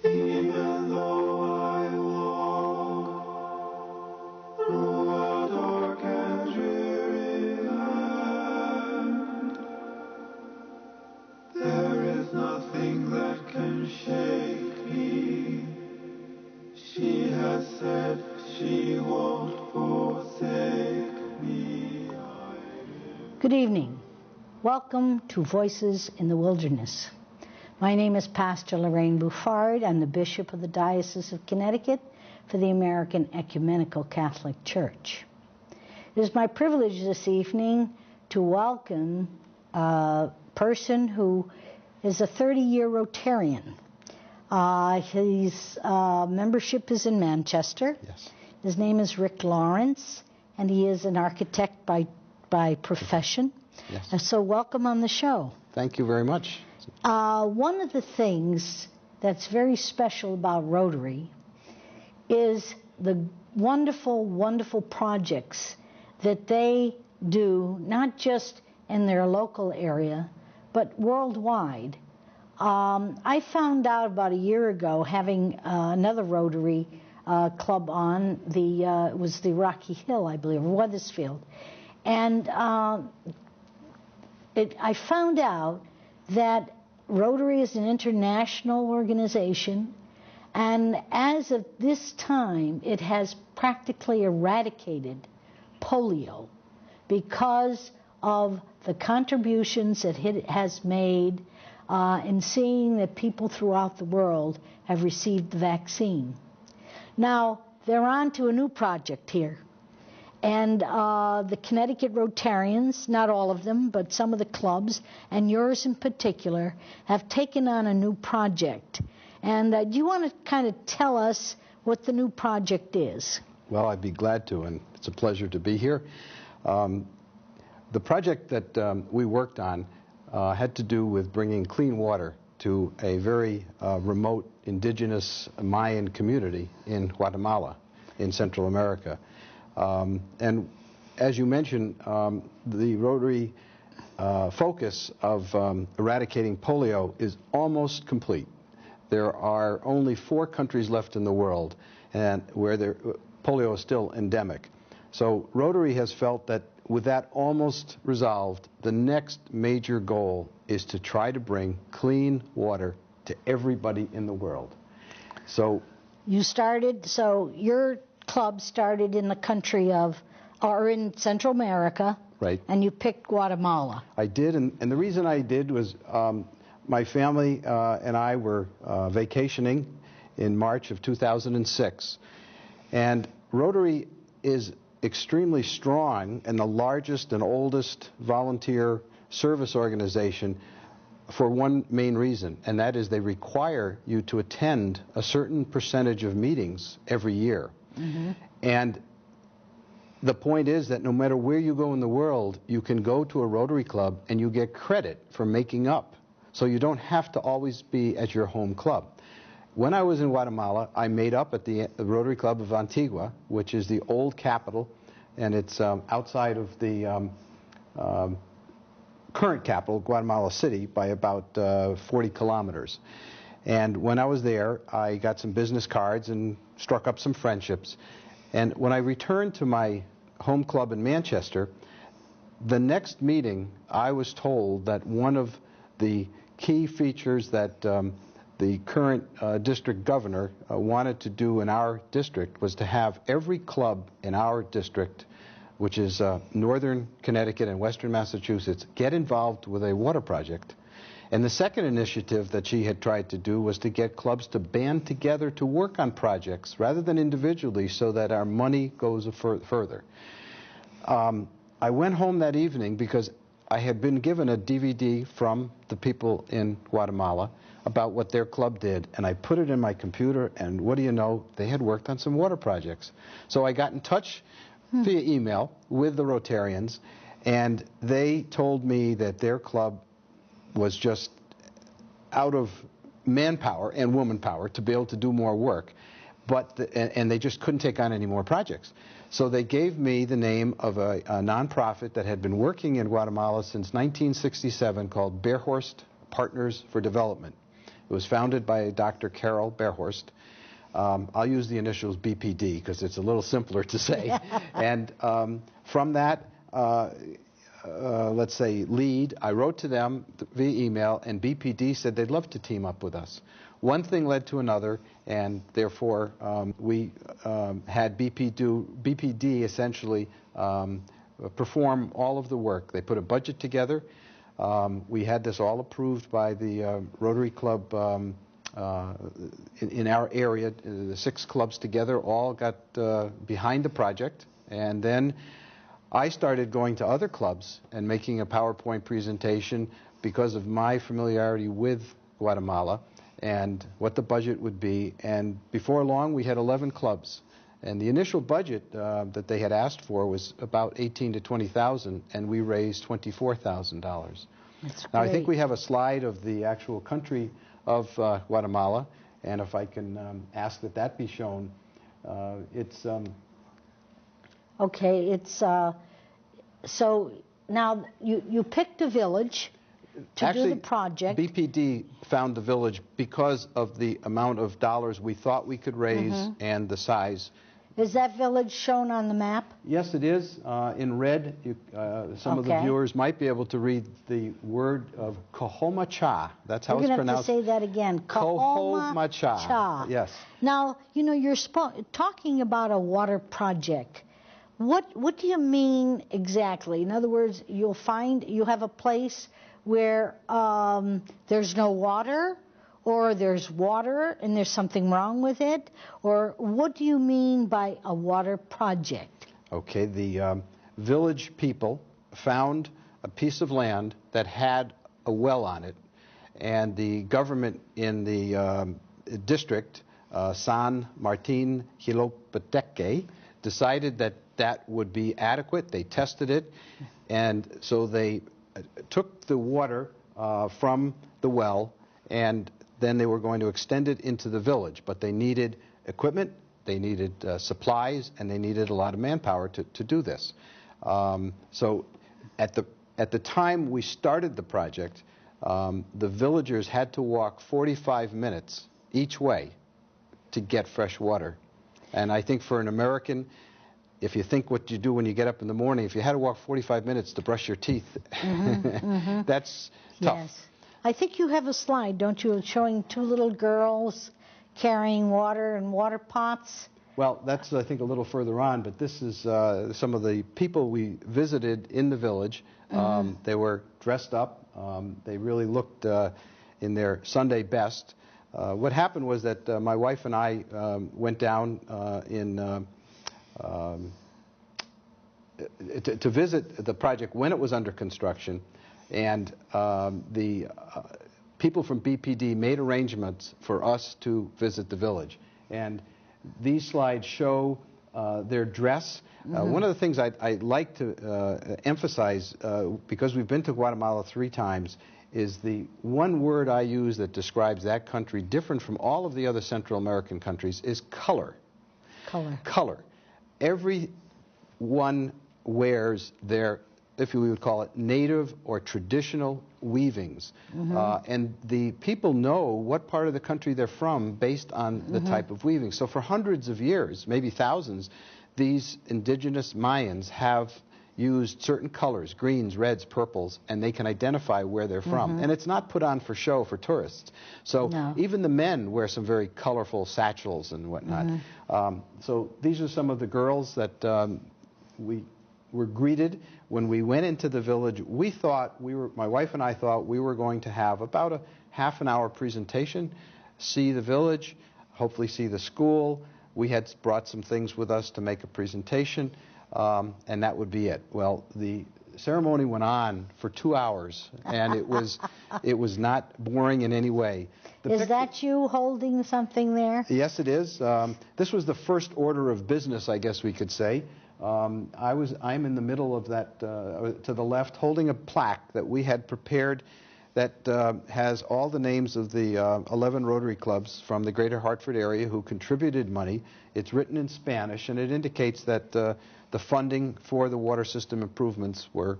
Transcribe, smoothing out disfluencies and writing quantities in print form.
Even though I walk through a dark and dreary land, there is nothing that can shake me. She has said she won't forsake me. Good evening. Welcome to Voices in the Wilderness. My name is Pastor Lorraine Bouffard. I'm the Bishop of the Diocese of Connecticut for the American Ecumenical Catholic Church. It is my privilege this evening to welcome a person who is a 30-year Rotarian. His membership is in Manchester. Yes. His name is Rick Lawrence, and he is an architect by profession. Yes. So welcome on the show. Thank you very much. One of the things that's very special about Rotary is the wonderful, wonderful projects that they do, not just in their local area, but worldwide. I found out about a year ago, having another Rotary club on, it was the Rocky Hill, I believe, or Wethersfield. And I found out that Rotary is an international organization, and as of this time, it has practically eradicated polio because of the contributions that it has made in seeing that people throughout the world have received the vaccine. Now, they're on to a new project here. And the Connecticut Rotarians, not all of them, but some of the clubs, and yours in particular, have taken on a new project. And do you want to kind of tell us what the new project is? Well, I'd be glad to, and it's a pleasure to be here. The project that we worked on had to do with bringing clean water to a very remote indigenous Mayan community in Guatemala, in Central America. And as you mentioned, the Rotary focus of eradicating polio is almost complete. There are only 4 countries left in the world and where polio is still endemic. So Rotary has felt that with that almost resolved, the next major goal is to try to bring clean water to everybody in the world. So your club started in the country or in Central America, right? And you picked Guatemala. I did, and the reason I did was my family and I were vacationing in March of 2006, and Rotary is extremely strong and the largest and oldest volunteer service organization for one main reason, and that is they require you to attend a certain percentage of meetings every year. Mm-hmm. And the point is that no matter where you go in the world, you can go to a Rotary club and you get credit for making up. So you don't have to always be at your home club. When I was in Guatemala, I made up at the Rotary Club of Antigua, which is the old capital, and it's outside of the current capital, Guatemala City, by about 40 kilometers. And when I was there, I got some business cards and struck up some friendships. And when I returned to my home club in Manchester, the next meeting, I was told that one of the key features that the current district governor wanted to do in our district was to have every club in our district, which is northern Connecticut and western Massachusetts, get involved with a water project. And the second initiative that she had tried to do was to get clubs to band together to work on projects rather than individually so that our money goes further. I went home that evening because I had been given a DVD from the people in Guatemala about what their club did, and I put it in my computer, and what do you know, they had worked on some water projects. So I got in touch via email with the Rotarians, and they told me that their club was just out of manpower and woman power to be able to do more work, and they just couldn't take on any more projects. So they gave me the name of a nonprofit that had been working in Guatemala since 1967 called Bearhorst Partners for Development. It It was founded by Dr. Carol Bearhorst. I'll use the initials BPD because it's a little simpler to say. And from that, let's say, lead, I wrote to them via email, and BPD said they'd love to team up with us. One thing led to another, and therefore we had BPD essentially perform all of the work. They put a budget together. We had this all approved by the Rotary Club in our area. The 6 clubs together all got behind the project, and then I started going to other clubs and making a PowerPoint presentation because of my familiarity with Guatemala and what the budget would be. And before long, we had 11 clubs. And the initial budget that they had asked for was about $18,000 to $20,000, and we raised $24,000. Now, I think we have a slide of the actual country of Guatemala, and if I can ask that that be shown, it's... Okay, it's... so now you picked a village to do the project. BPD found the village because of the amount of dollars we thought we could raise and the size. Is that village shown on the map? Yes, it is. In red, some of the viewers might be able to read the word of Cohomacha. That's how it's pronounced. We're going to have to say that again. Cohomacha. Yes. Now, you know, you're talking about a water project. What do you mean exactly? In other words, you have a place where there's no water, or there's water and there's something wrong with it? Or what do you mean by a water project? Okay, the village people found a piece of land that had a well on it, and the government in the district, San Martin Jilopateque, decided that that would be adequate. They tested it, and so they took the water from the well, and then they were going to extend it into the village. But they needed equipment, they needed supplies, and they needed a lot of manpower to do this. So at the time we started the project, the villagers had to walk 45 minutes each way to get fresh water. And I think for an American, if you think what you do when you get up in the morning, if you had to walk 45 minutes to brush your teeth, that's tough. Yes. I think you have a slide, don't you, showing 2 little girls carrying water in water pots? Well, that's, I think, a little further on, but this is some of the people we visited in the village. They were dressed up. They really looked in their Sunday best. What happened was that my wife and I went down to visit the project when it was under construction, and the people from BPD made arrangements for us to visit the village. And these slides show their dress. One of the things I'd like to emphasize, because we've been to Guatemala 3 times, is the one word I use that describes that country different from all of the other Central American countries is color. Color. Color. Everyone wears their, if you would call it, native or traditional weavings. And the people know what part of the country they're from based on the type of weaving. So for hundreds of years, maybe thousands, these indigenous Mayans have used certain colors, greens, reds, purples, and they can identify where they're from. And it's not put on for show for tourists. So even the men wear some very colorful satchels and whatnot. So these are some of the girls that we were greeted when we went into the village. We thought, my wife and I thought we were going to have about a half-an-hour presentation, see the village, hopefully see the school. We had brought some things with us to make a presentation. And that would be it. Well, the ceremony went on for 2 hours, and it was not boring in any way. Is that you holding something there? Yes, it is. This was the first order of business, I guess we could say. I'm in the middle of that, to the left, holding a plaque that we had prepared that has all the names of the 11 Rotary clubs from the greater Hartford area who contributed money. It's written in Spanish, and it indicates that the funding for the water system improvements were